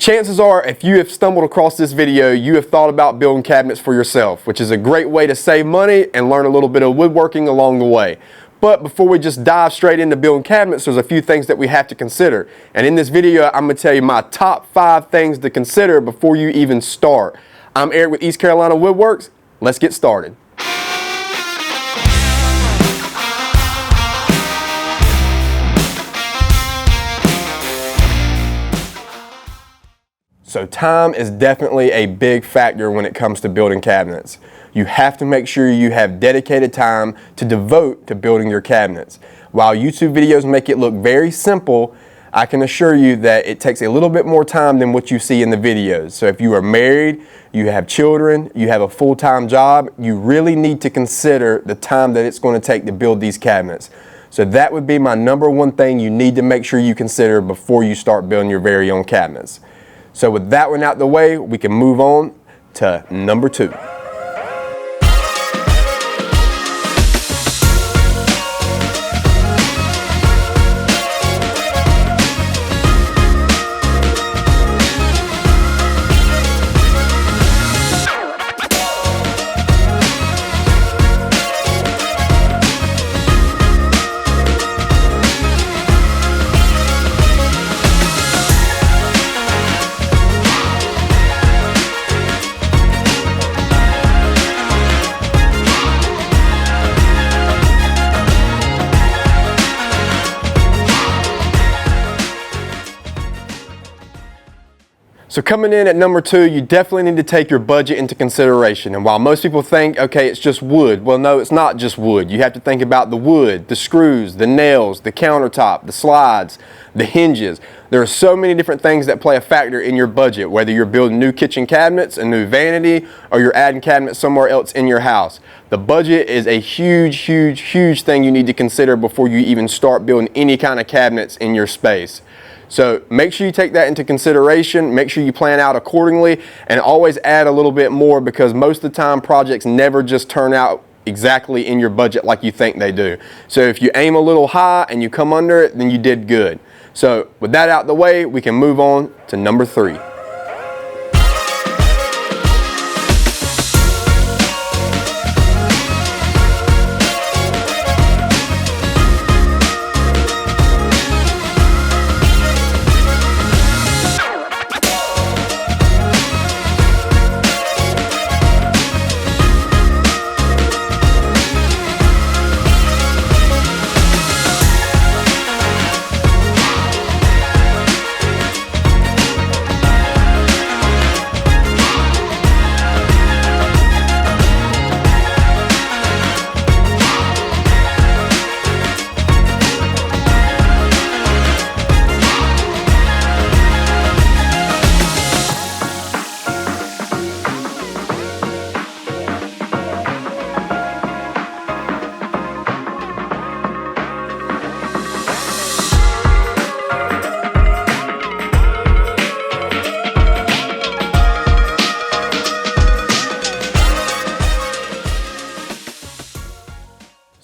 Chances are, if you have stumbled across this video, you have thought about building cabinets for yourself, which is a great way to save money and learn a little bit of woodworking along the way. But before we just dive straight into building cabinets, there's a few things that we have to consider. And in this video, I'm going to tell you my top 5 things to consider before you even start. I'm Eric with East Carolina Woodworks. Let's get started. So time is definitely a big factor when it comes to building cabinets. You have to make sure you have dedicated time to devote to building your cabinets. While YouTube videos make it look very simple, I can assure you that it takes a little bit more time than what you see in the videos. So if you are married, you have children, you have a full-time job, you really need to consider the time that it's going to take to build these cabinets. So that would be my number one thing you need to make sure you consider before you start building your very own cabinets. So with that one out the way, we can move on to number 2. So coming in at number 2, you definitely need to take your budget into consideration. And while most people think, okay, it's just wood, well, no, it's not just wood. You have to think about the wood, the screws, the nails, the countertop, the slides, the hinges. There are so many different things that play a factor in your budget, whether you're building new kitchen cabinets, a new vanity, or you're adding cabinets somewhere else in your house. The budget is a huge thing you need to consider before you even start building any kind of cabinets in your space. So make sure you take that into consideration, make sure you plan out accordingly, and always add a little bit more, because most of the time projects never just turn out exactly in your budget like you think they do. So if you aim a little high and you come under it, then you did good. So with that out the way, we can move on to number 3.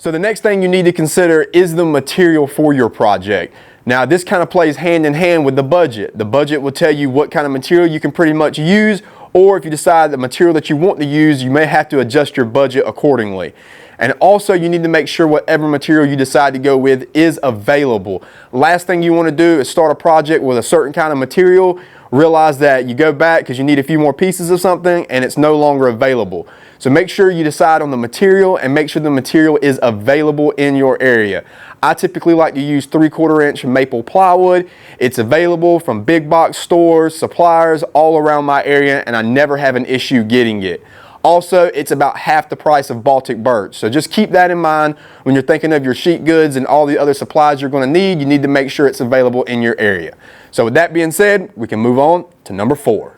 So the next thing you need to consider is the material for your project. Now this kind of plays hand in hand with the budget. The budget will tell you what kind of material you can pretty much use, or if you decide the material that you want to use, you may have to adjust your budget accordingly. And also you need to make sure whatever material you decide to go with is available. Last thing you want to do is start a project with a certain kind of material, realize that you go back because you need a few more pieces of something and it's no longer available. So make sure you decide on the material and make sure the material is available in your area. I typically like to use 3/4 inch maple plywood. It's available from big box stores, suppliers all around my area, and I never have an issue getting it. Also, it's about half the price of Baltic birch. So just keep that in mind when you're thinking of your sheet goods and all the other supplies you're going to need. You need to make sure it's available in your area. So with that being said, we can move on to number 4.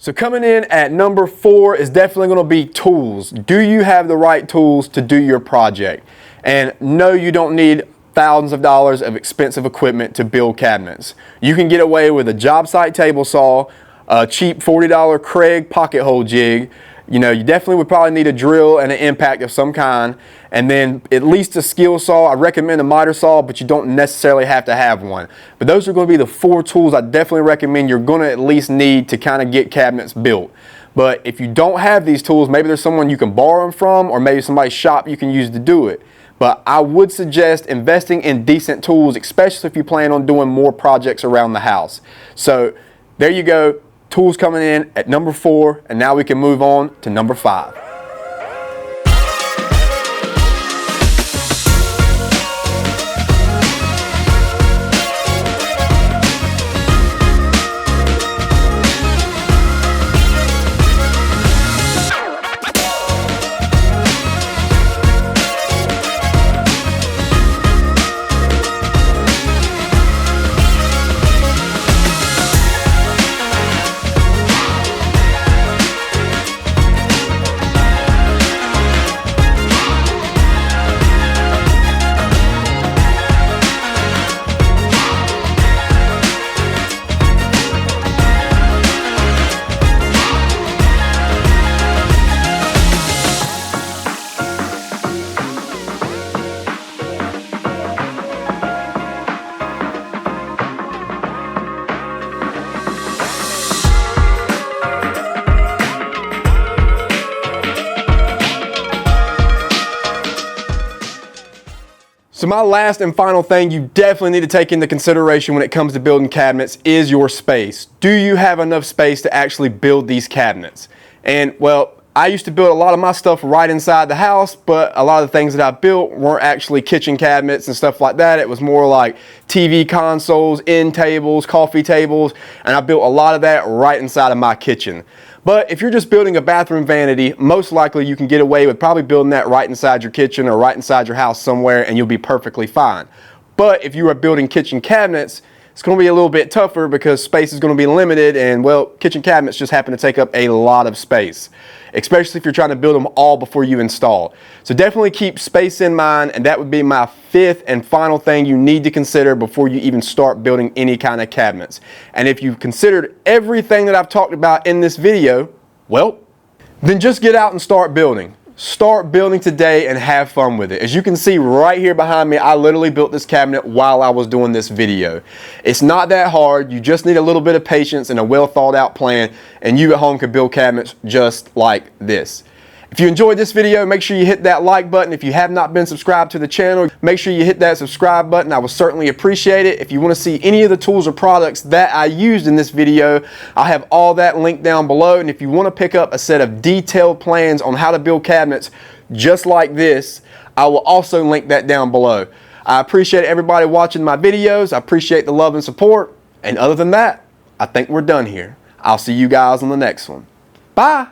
So coming in at number 4 is definitely going to be tools. Do you have the right tools to do your project? And no, you don't need thousands of dollars of expensive equipment to build cabinets. You can get away with a job site table saw, a cheap $40 Craig pocket hole jig. You know, you definitely would probably need a drill and an impact of some kind, and then at least a skill saw. I recommend a miter saw, but you don't necessarily have to have one. But those are going to be the 4 tools I definitely recommend you're going to at least need to kind of get cabinets built. But if you don't have these tools, maybe there's someone you can borrow them from, or maybe somebody's shop you can use to do it. But I would suggest investing in decent tools, especially if you plan on doing more projects around the house. So there you go. Tools coming in at number 4, and now we can move on to number 5. So my last and final thing you definitely need to take into consideration when it comes to building cabinets is your space. Do you have enough space to actually build these cabinets? And well, I used to build a lot of my stuff right inside the house, but a lot of the things that I built weren't actually kitchen cabinets and stuff like that. It was more like TV consoles, end tables, coffee tables, and I built a lot of that right inside of my kitchen. But if you're just building a bathroom vanity, most likely you can get away with probably building that right inside your kitchen or right inside your house somewhere, and you'll be perfectly fine. But if you are building kitchen cabinets, it's going to be a little bit tougher because space is going to be limited, and well, kitchen cabinets just happen to take up a lot of space, especially if you're trying to build them all before you install. So definitely keep space in mind, and that would be my 5th and final thing you need to consider before you even start building any kind of cabinets. And if you've considered everything that I've talked about in this video, well, then just get out and start building. Start building today and have fun with it. As you can see right here behind me, I literally built this cabinet while I was doing this video. It's not that hard. You just need a little bit of patience and a well thought out plan, and you at home can build cabinets just like this. If you enjoyed this video, make sure you hit that like button. If you have not been subscribed to the channel, make sure you hit that subscribe button. I would certainly appreciate it. If you want to see any of the tools or products that I used in this video, I'll have all that linked down below. And if you want to pick up a set of detailed plans on how to build cabinets just like this, I will also link that down below. I appreciate everybody watching my videos. I appreciate the love and support. And other than that, I think we're done here. I'll see you guys on the next one. Bye.